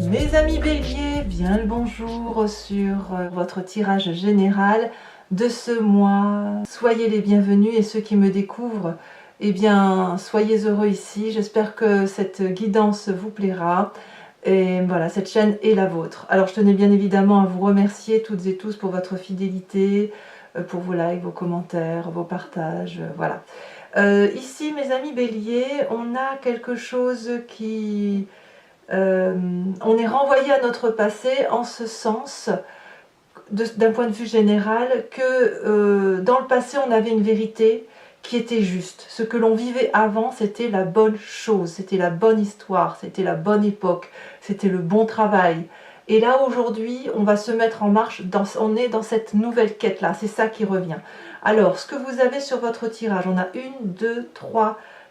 Mes amis Bélier, bien le bonjour sur votre tirage général de ce mois. Soyez les bienvenus et ceux qui me découvrent, eh bien, soyez heureux ici. J'espère que cette guidance vous plaira. Et voilà, cette chaîne est la vôtre. Alors, je tenais bien évidemment à vous remercier toutes et tous pour votre fidélité, pour vos likes, vos commentaires, vos partages, voilà. Ici, mes amis Bélier, on a quelque chose qui... on est renvoyé à notre passé en ce sens, d'un point de vue général, que dans le passé on avait une vérité qui était juste. Ce que l'on vivait avant, c'était la bonne chose, c'était la bonne histoire, c'était la bonne époque, c'était le bon travail. Et là aujourd'hui, on va se mettre en marche, on est dans cette nouvelle quête-là, c'est ça qui revient. Alors, ce que vous avez sur votre tirage, on a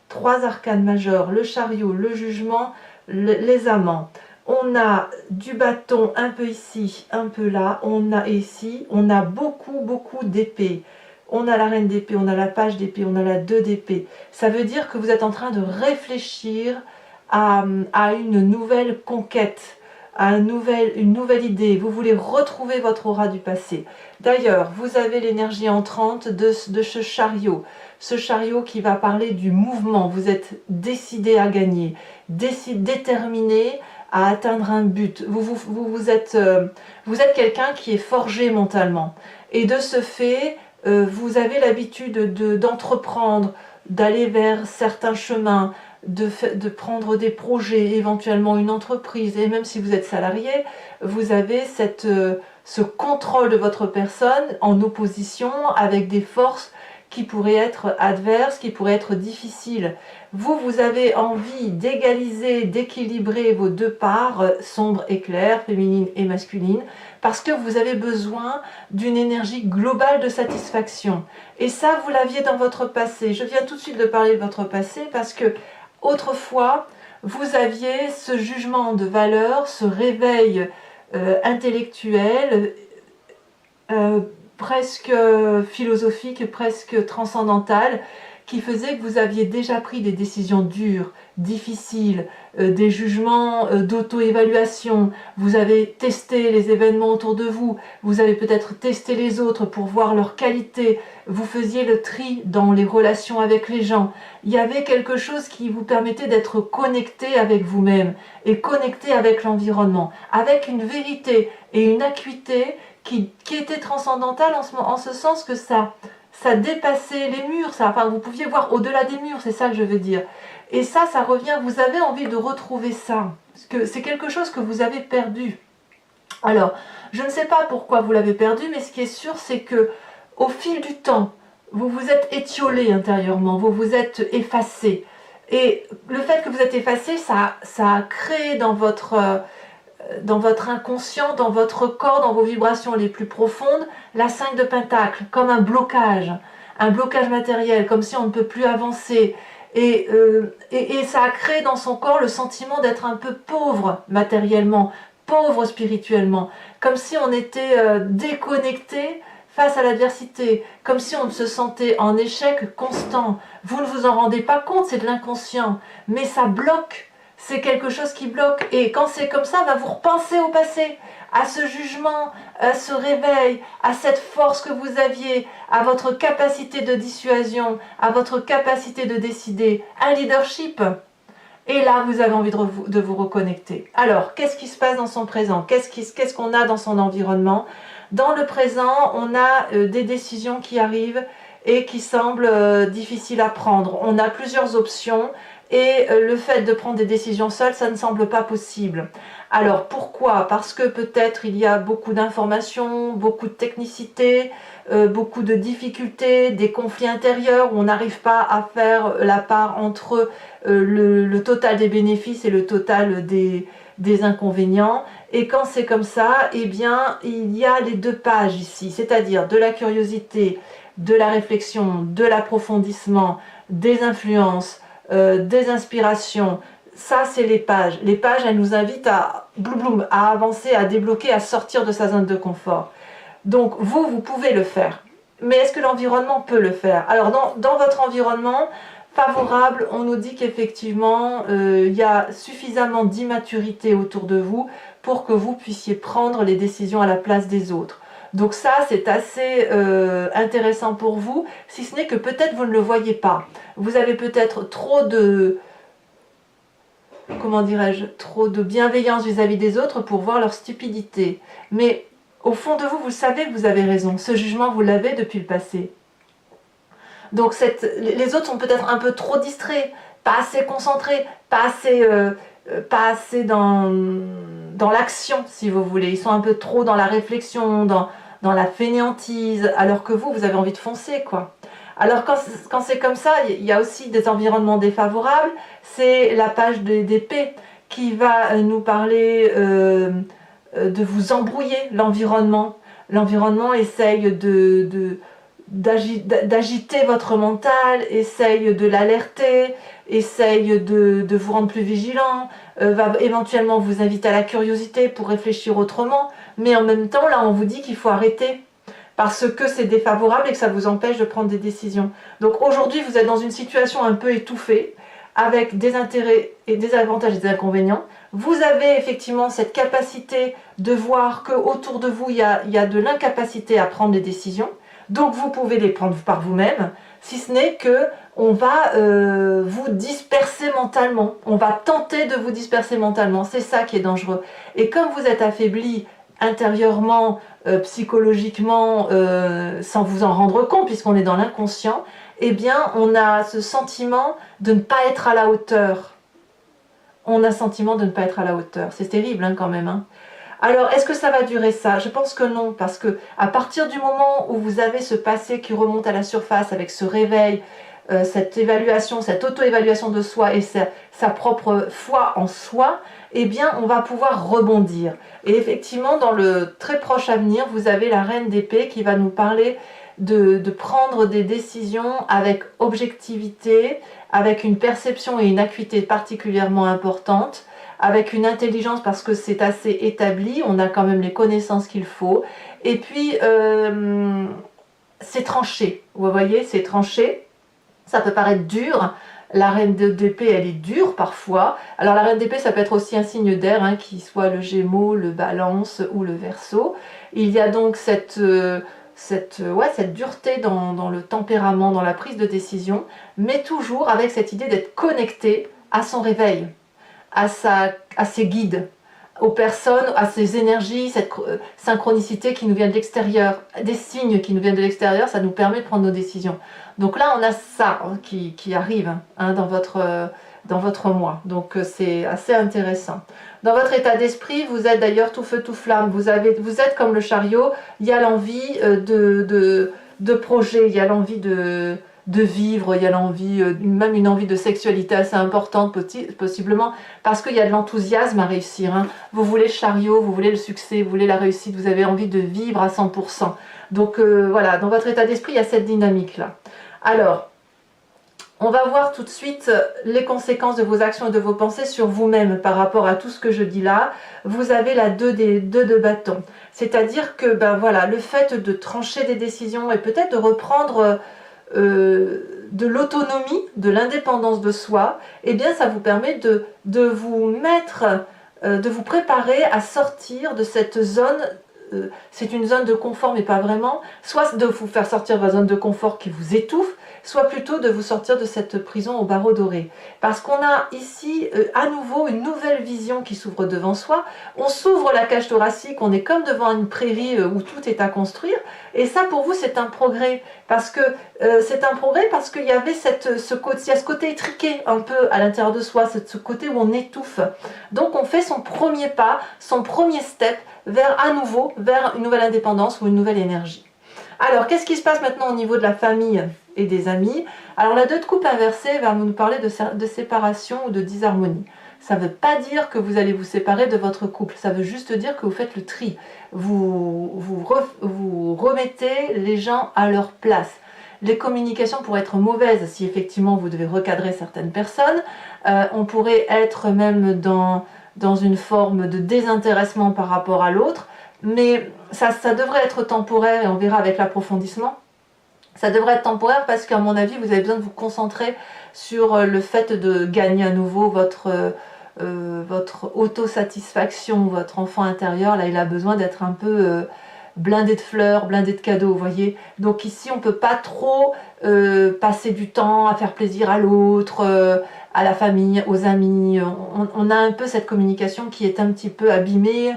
trois arcanes majeurs, le chariot, le jugement, les amants. On a du bâton un peu ici, un peu là, on a ici, on a beaucoup d'épées. On a la reine d'épée, on a la page d'épée, on a la 2 d'épée. Ça veut dire que vous êtes en train de réfléchir à une nouvelle conquête, à une nouvelle idée. Vous voulez retrouver votre aura du passé. D'ailleurs, vous avez l'énergie entrante de ce chariot qui va parler du mouvement. Vous êtes décidé à gagner, déterminé à atteindre un but. Vous êtes quelqu'un qui est forgé mentalement. Et de ce fait, vous avez l'habitude d'entreprendre, d'aller vers certains chemins, de prendre des projets, éventuellement une entreprise, et même si vous êtes salarié, vous avez ce contrôle de votre personne en opposition avec des forces qui pourraient être adverses, qui pourraient être difficiles. Vous avez envie d'égaliser, d'équilibrer vos deux parts, sombre et claire, féminine et masculine, parce que vous avez besoin d'une énergie globale de satisfaction. Et ça, vous l'aviez dans votre passé. Je viens tout de suite de parler de votre passé parce que autrefois, vous aviez ce jugement de valeur, ce réveil intellectuel, presque philosophique, presque transcendantal, qui faisait que vous aviez déjà pris des décisions dures, difficiles, des jugements d'auto-évaluation, vous avez testé les événements autour de vous, vous avez peut-être testé les autres pour voir leur qualité, vous faisiez le tri dans les relations avec les gens. Il y avait quelque chose qui vous permettait d'être connecté avec vous-même et connecté avec l'environnement, avec une vérité et une acuité qui était transcendantale en ce sens que ça dépassait les murs, enfin, vous pouviez voir au-delà des murs, c'est ça que je veux dire. Et ça revient, vous avez envie de retrouver ça, parce que c'est quelque chose que vous avez perdu. Alors, je ne sais pas pourquoi vous l'avez perdu, mais ce qui est sûr, c'est que au fil du temps, vous vous êtes étiolé intérieurement, vous vous êtes effacé. Et le fait que vous êtes effacé, ça a créé dans votre inconscient, dans votre corps, dans vos vibrations les plus profondes, la 5 de Pentacle, comme un blocage matériel, comme si on ne peut plus avancer. Et ça a créé dans son corps le sentiment d'être un peu pauvre matériellement, pauvre spirituellement, comme si on était déconnecté face à l'adversité, comme si on se sentait en échec constant. Vous ne vous en rendez pas compte, c'est de l'inconscient, mais ça bloque. C'est quelque chose qui bloque. Et quand c'est comme ça, vous repensez au passé, à ce jugement, à ce réveil, à cette force que vous aviez, à votre capacité de dissuasion, à votre capacité de décider, un leadership. Et là, vous avez envie de vous reconnecter. Alors, qu'est-ce qui se passe dans son présent? Qu'est-ce qu'on a dans son environnement? Dans le présent, on a des décisions qui arrivent et qui semblent difficiles à prendre. On a plusieurs options. Et le fait de prendre des décisions seul, ça ne semble pas possible. Alors pourquoi? Parce que peut-être il y a beaucoup d'informations, beaucoup de technicité, beaucoup de difficultés, des conflits intérieurs où on n'arrive pas à faire la part entre le total des bénéfices et le total des inconvénients. Et quand c'est comme ça, eh bien il y a les deux pages ici, c'est-à-dire de la curiosité, de la réflexion, de l'approfondissement, des influences, des inspirations. Ça, c'est les pages. Les pages, elles nous invitent à avancer, à débloquer, à sortir de sa zone de confort. Donc, vous pouvez le faire. Mais est-ce que l'environnement peut le faire? Alors, dans votre environnement, favorable, on nous dit qu'effectivement, il y a suffisamment d'immaturité autour de vous pour que vous puissiez prendre les décisions à la place des autres. Donc ça, c'est assez intéressant pour vous, si ce n'est que peut-être vous ne le voyez pas. Vous avez peut-être trop de, comment dirais-je, trop de bienveillance vis-à-vis des autres pour voir leur stupidité. Mais au fond de vous, vous savez que vous avez raison. Ce jugement, vous l'avez depuis le passé. Donc les autres sont peut-être un peu trop distraits, pas assez concentrés, pas assez dans l'action, si vous voulez. Ils sont un peu trop dans la réflexion, dans la fainéantise, alors que vous avez envie de foncer, quoi. Alors quand c'est comme ça, il y a aussi des environnements défavorables. C'est la page d'épée qui va nous parler de vous embrouiller l'environnement. L'environnement essaye d'agiter votre mental, essaye de l'alerter, essaye de vous rendre plus vigilant, va éventuellement vous inviter à la curiosité pour réfléchir autrement, mais en même temps, là, on vous dit qu'il faut arrêter, parce que c'est défavorable et que ça vous empêche de prendre des décisions. Donc aujourd'hui, vous êtes dans une situation un peu étouffée, avec des intérêts et des avantages et des inconvénients. Vous avez effectivement cette capacité de voir qu'autour de vous, il y a de l'incapacité à prendre des décisions. Donc vous pouvez les prendre par vous-même, si ce n'est que on va vous disperser mentalement. On va tenter de vous disperser mentalement. C'est ça qui est dangereux. Et comme vous êtes affaibli intérieurement, psychologiquement, sans vous en rendre compte, puisqu'on est dans l'inconscient, eh bien on a ce sentiment de ne pas être à la hauteur. On a le sentiment de ne pas être à la hauteur. C'est terrible hein, quand même. Hein. Alors, est-ce que ça va durer ça? Je pense que non, parce que à partir du moment où vous avez ce passé qui remonte à la surface avec ce réveil, cette évaluation, cette auto-évaluation de soi et sa propre foi en soi, eh bien, on va pouvoir rebondir. Et effectivement, dans le très proche avenir, vous avez la reine d'épée qui va nous parler de prendre des décisions avec objectivité, avec une perception et une acuité particulièrement importantes, avec une intelligence parce que c'est assez établi, on a quand même les connaissances qu'il faut, et puis c'est tranché, vous voyez, c'est tranché, ça peut paraître dur, la reine d'épée elle est dure parfois, alors la reine d'épée ça peut être aussi un signe d'air, hein, qui soit le Gémeaux, le Balance ou le Verseau, il y a donc cette dureté dans le tempérament, dans la prise de décision, mais toujours avec cette idée d'être connecté à son réveil, à ses guides, aux personnes, à ses énergies, cette synchronicité qui nous vient de l'extérieur, des signes qui nous viennent de l'extérieur, ça nous permet de prendre nos décisions. Donc là, on a ça hein, qui arrive hein, dans votre mois. Donc c'est assez intéressant. Dans votre état d'esprit, vous êtes d'ailleurs tout feu, tout flamme. Vous êtes comme le chariot, il y a l'envie de projet, il y a l'envie de vivre, il y a l'envie, même une envie de sexualité assez importante possiblement, parce qu'il y a de l'enthousiasme à réussir. Hein. Vous voulez le chariot, vous voulez le succès, vous voulez la réussite, vous avez envie de vivre à 100%. Donc voilà, dans votre état d'esprit, il y a cette dynamique-là. Alors, on va voir tout de suite les conséquences de vos actions et de vos pensées sur vous-même par rapport à tout ce que je dis là. Vous avez la 2 de bâton. C'est-à-dire que ben voilà, le fait de trancher des décisions et peut-être de reprendre de l'autonomie, de l'indépendance de soi, eh bien ça vous permet de vous mettre, de vous préparer à sortir de cette zone, c'est une zone de confort mais pas vraiment, soit de vous faire sortir de la zone de confort qui vous étouffe, soit plutôt de vous sortir de cette prison au barreau doré. Parce qu'on a ici à nouveau une nouvelle vision qui s'ouvre devant soi. On s'ouvre la cage thoracique, on est comme devant une prairie où tout est à construire. Et ça pour vous c'est un progrès. Parce que qu'il y avait ce côté étriqué un peu à l'intérieur de soi, ce côté où on étouffe. Donc on fait son premier pas, son premier step à nouveau vers une nouvelle indépendance ou une nouvelle énergie. Alors, qu'est-ce qui se passe maintenant au niveau de la famille et des amis? Alors, la 2 de coupe inversée va nous parler de séparation ou de disharmonie. Ça ne veut pas dire que vous allez vous séparer de votre couple, ça veut juste dire que vous faites le tri. Vous remettez les gens à leur place. Les communications pourraient être mauvaises si effectivement vous devez recadrer certaines personnes. On pourrait être même dans une forme de désintéressement par rapport à l'autre. Mais ça devrait être temporaire et on verra avec l'approfondissement Ça devrait être temporaire parce qu'à mon avis, vous avez besoin de vous concentrer sur le fait de gagner à nouveau votre autosatisfaction, votre enfant intérieur. Là, il a besoin d'être un peu blindé de fleurs, blindé de cadeaux, vous voyez. Donc ici, on ne peut pas trop passer du temps à faire plaisir à l'autre, à la famille, aux amis. On a un peu cette communication qui est un petit peu abîmée,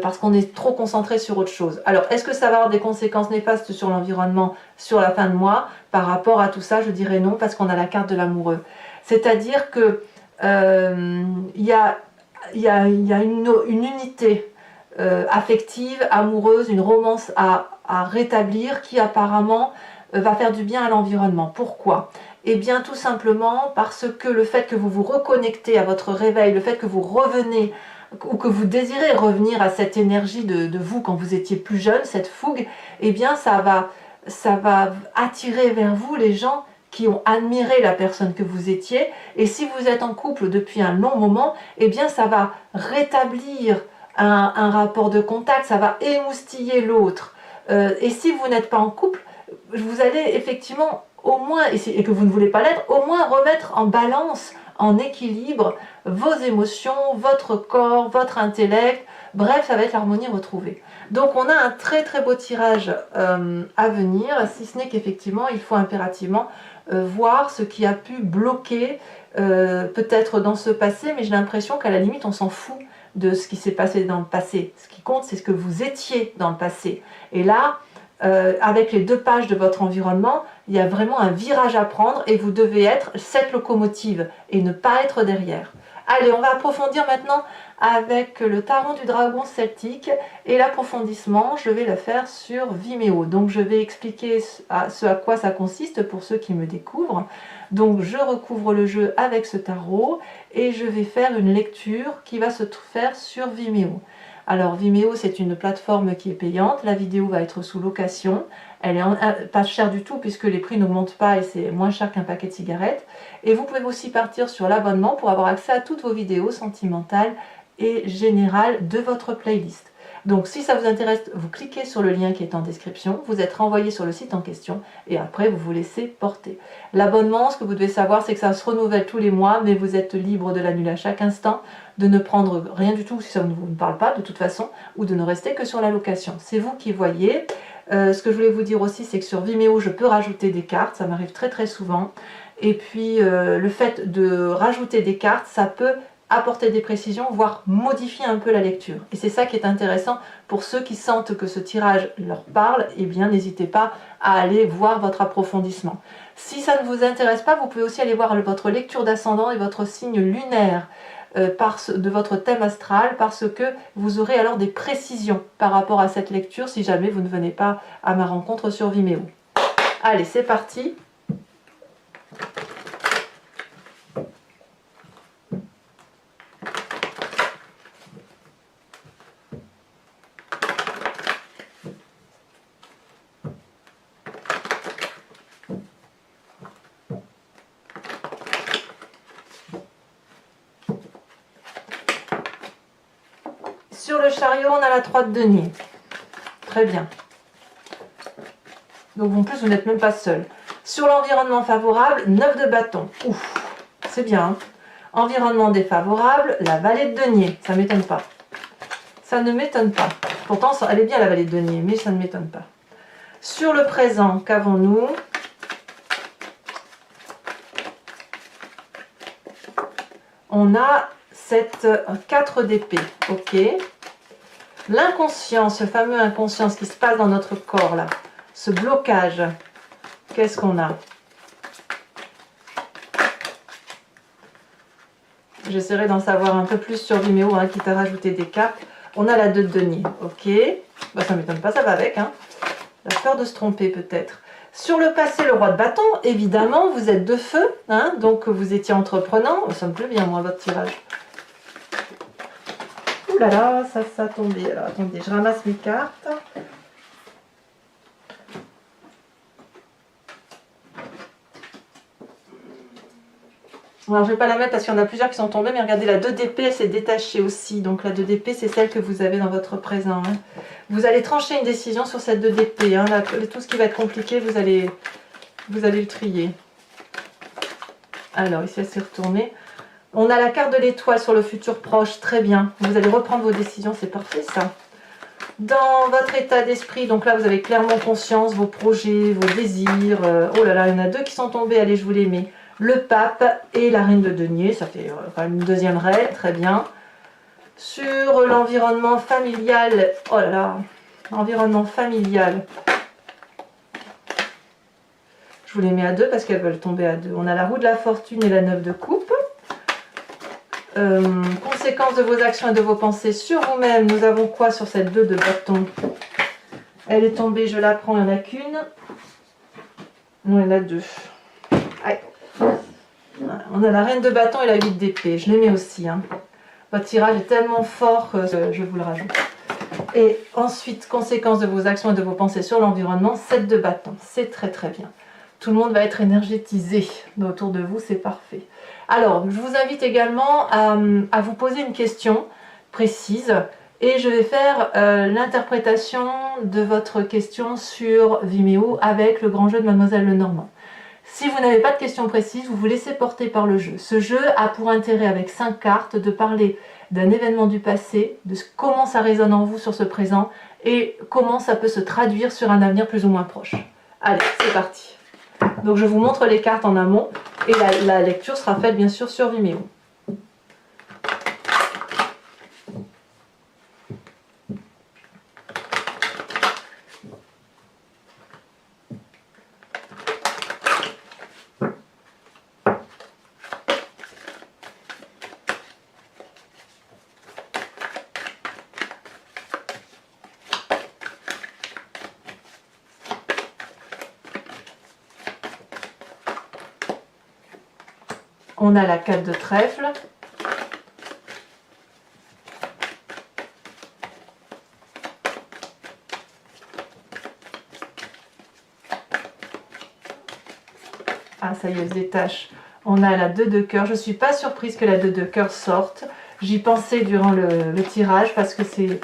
parce qu'on est trop concentré sur autre chose. Alors, est-ce que ça va avoir des conséquences néfastes sur l'environnement, sur la fin de mois? Par rapport à tout ça, je dirais non, parce qu'on a la carte de l'amoureux. C'est-à-dire que il y a une unité affective, amoureuse, une romance à rétablir qui apparemment va faire du bien à l'environnement. Pourquoi? Eh bien, tout simplement parce que le fait que vous vous reconnectez à votre réveil, le fait que vous revenez ou que vous désirez revenir à cette énergie de vous quand vous étiez plus jeune, cette fougue, eh bien ça va attirer vers vous les gens qui ont admiré la personne que vous étiez. Et si vous êtes en couple depuis un long moment, eh bien ça va rétablir un rapport de contact, ça va émoustiller l'autre. Et si vous n'êtes pas en couple, vous allez effectivement au moins, et que vous ne voulez pas l'être, au moins remettre en balance, en équilibre vos émotions, votre corps, votre intellect, bref, ça va être l'harmonie retrouvée. Donc on a un très très beau tirage à venir, si ce n'est qu'effectivement il faut impérativement voir ce qui a pu bloquer peut-être dans ce passé, mais j'ai l'impression qu'à la limite on s'en fout de ce qui s'est passé dans le passé. Ce qui compte, c'est ce que vous étiez dans le passé. Et là, avec les 2 pages de votre environnement, il y a vraiment un virage à prendre et vous devez être cette locomotive et ne pas être derrière. Allez, on va approfondir maintenant avec le tarot du dragon celtique et l'approfondissement, je vais le faire sur Vimeo. Donc je vais expliquer ce à quoi ça consiste pour ceux qui me découvrent. Donc je recouvre le jeu avec ce tarot et je vais faire une lecture qui va se faire sur Vimeo. Alors Vimeo, c'est une plateforme qui est payante, la vidéo va être sous location, elle est pas chère du tout puisque les prix n'augmentent pas et c'est moins cher qu'un paquet de cigarettes. Et vous pouvez aussi partir sur l'abonnement pour avoir accès à toutes vos vidéos sentimentales et générales de votre playlist. Donc si ça vous intéresse, vous cliquez sur le lien qui est en description, vous êtes renvoyé sur le site en question et après vous vous laissez porter. L'abonnement, ce que vous devez savoir, c'est que ça se renouvelle tous les mois, mais vous êtes libre de l'annuler à chaque instant, de ne prendre rien du tout si ça ne vous parle pas de toute façon, ou de ne rester que sur la location. C'est vous qui voyez. Ce que je voulais vous dire aussi, c'est que sur Vimeo, je peux rajouter des cartes, ça m'arrive très très souvent. Et puis le fait de rajouter des cartes, ça peut apporter des précisions, voire modifier un peu la lecture. Et c'est ça qui est intéressant pour ceux qui sentent que ce tirage leur parle, eh bien n'hésitez pas à aller voir votre approfondissement. Si ça ne vous intéresse pas, vous pouvez aussi aller voir votre lecture d'ascendant et votre signe lunaire de votre thème astral, parce que vous aurez alors des précisions par rapport à cette lecture si jamais vous ne venez pas à ma rencontre sur Vimeo. Allez, c'est parti. Sur le chariot, on a la 3 de denier. Très bien. Donc en plus, vous n'êtes même pas seul. Sur l'environnement favorable, 9 de bâton. Ouf, c'est bien. Hein. Environnement défavorable, la vallée de denier. Ça ne m'étonne pas. Ça ne m'étonne pas. Pourtant, elle est bien la vallée de denier, mais ça ne m'étonne pas. Sur le présent, qu'avons-nous? On a cette 4 d'épée. Ok. L'inconscient, ce fameux inconscient, ce qui se passe dans notre corps là, ce blocage, qu'est-ce qu'on a? J'essaierai d'en savoir un peu plus sur Vimeo, hein, quitte à rajouter des cartes. On a la 2 de denier, ok. Bah, ça ne m'étonne pas, ça va avec. Hein. La peur de se tromper peut-être. Sur le passé, le roi de bâton, évidemment, vous êtes de feu, hein, donc vous étiez entreprenant. Ça me plaît bien, moi, votre tirage. Ouh là là, ça a tombé. Alors, attendez, je ramasse mes cartes. Alors je vais pas la mettre parce qu'il y en a plusieurs qui sont tombés, mais regardez, la 2 d'épée, elle s'est détachée aussi. Donc la 2 d'épée, c'est celle que vous avez dans votre présent. Hein. Vous allez trancher une décision sur cette 2 d'épée. Hein. Tout ce qui va être compliqué, vous allez le trier. Alors ici, elle s'est retournée. On a la carte de l'étoile sur le futur proche, très bien. Vous allez reprendre vos décisions, c'est parfait ça. Dans votre état d'esprit, donc là vous avez clairement conscience, vos projets, vos désirs. Oh là là, il y en a 2 qui sont tombés, allez, je vous les mets. Le pape et la reine de denier, ça fait quand même une deuxième reine, très bien. Sur l'environnement familial, oh là là, environnement familial. Je vous les mets à 2 parce qu'elles veulent tomber à 2. On a la roue de la fortune et la 9 de coupe. Conséquences de vos actions et de vos pensées sur vous-même. Nous avons quoi sur cette 2 de bâton? Elle est tombée, je la prends, il n'y en a qu'une. Non, il y en a 2. Aïe. On a la reine de bâton et la 8 d'épée. Je les mets aussi. Hein. Votre tirage est tellement fort que je vous le rajoute. Et ensuite, conséquences de vos actions et de vos pensées sur l'environnement, 7 de bâton. C'est très très bien. Tout le monde va être énergétisé autour de vous, c'est parfait. Alors, je vous invite également à vous poser une question précise et je vais faire l'interprétation de votre question sur Vimeo avec le grand jeu de Mademoiselle Lenormand. Si vous n'avez pas de question précise, vous vous laissez porter par le jeu. Ce jeu a pour intérêt, avec 5 cartes, de parler d'un événement du passé, de comment ça résonne en vous sur ce présent et comment ça peut se traduire sur un avenir plus ou moins proche. Allez, c'est parti. Donc je vous montre les cartes en amont et la lecture sera faite bien sûr sur Vimeo. On a la 4 de trèfle. Ah, ça y est, elle se détache. On a la 2 de cœur. Je ne suis pas surprise que la 2 de cœur sorte. J'y pensais durant le tirage parce que c'est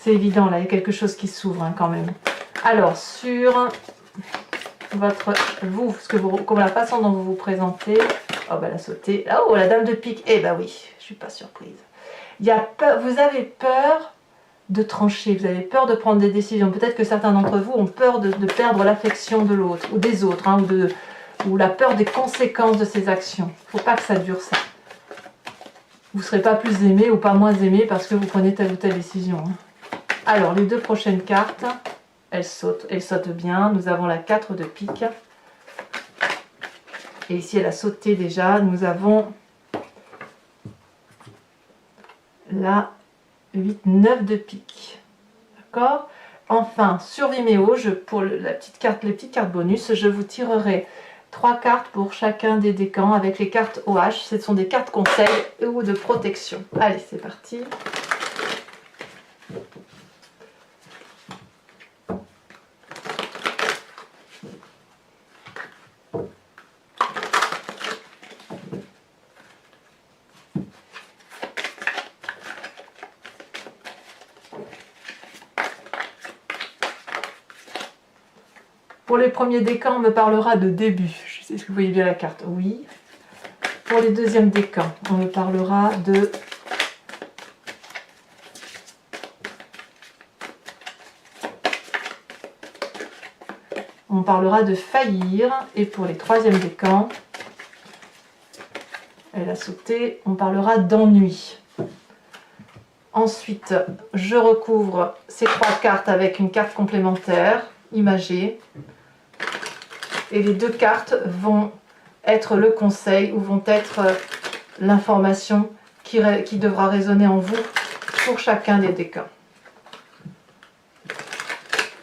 évident, là, il y a quelque chose qui s'ouvre hein, quand même. Alors, sur comme la façon dont vous vous présentez, oh, bah, elle a sauté. Oh, la dame de pique. Eh ben oui, je ne suis pas surprise. Vous avez peur de trancher, vous avez peur de prendre des décisions. Peut-être que certains d'entre vous ont peur de perdre l'affection de l'autre ou des autres, hein, ou la peur des conséquences de ces actions. Il ne faut pas que ça dure ça. Vous ne serez pas plus aimé ou pas moins aimé parce que vous prenez telle ou telle décision. Hein. Alors, les 2 prochaines cartes, elles sautent bien. Nous avons la 4 de pique. Et ici, elle a sauté déjà. Nous avons la 8, 9 de pique. D'accord? Enfin, sur Vimeo, pour les petites cartes bonus, je vous tirerai 3 cartes pour chacun des décans avec les cartes OH. Ce sont des cartes conseils ou de protection. Allez, c'est parti. Pour les premiers décans, on me parlera de début. Je sais que vous voyez bien la carte. Oui. Pour les deuxièmes décans, on me parlera de... On parlera de faillir. Et pour les troisièmes décans, elle a sauté, on parlera d'ennui. Ensuite, je recouvre ces 3 cartes avec une carte complémentaire, imagée. Et les 2 cartes vont être le conseil ou vont être l'information qui devra résonner en vous pour chacun des décans.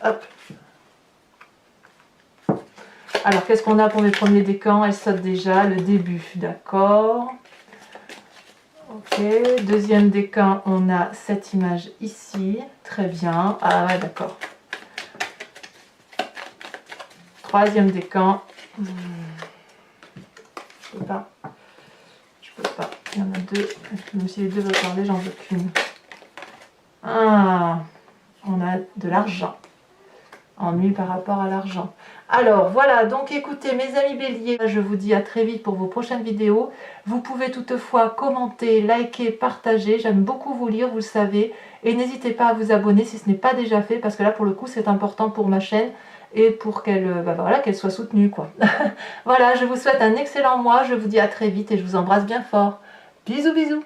Hop. Alors, qu'est-ce qu'on a pour mes premiers décans? Elle saute déjà, le début, d'accord. Ok, deuxième décan, on a cette image ici, très bien. Ah ouais, d'accord. Troisième décan, je sais pas. je peux pas. Il y en a deux. Même si les deux veulent parler, j'en veux qu'une. Ah, on a de l'argent. Ennui par rapport à l'argent. Alors voilà, donc écoutez mes amis béliers, je vous dis à très vite pour vos prochaines vidéos. Vous pouvez toutefois commenter, liker, partager, j'aime beaucoup vous lire, vous le savez. Et n'hésitez pas à vous abonner si ce n'est pas déjà fait, parce que là pour le coup c'est important pour ma chaîne et pour qu'elle voilà, qu'elle soit soutenue, quoi. Voilà, je vous souhaite un excellent mois, je vous dis à très vite et je vous embrasse bien fort. Bisous bisous.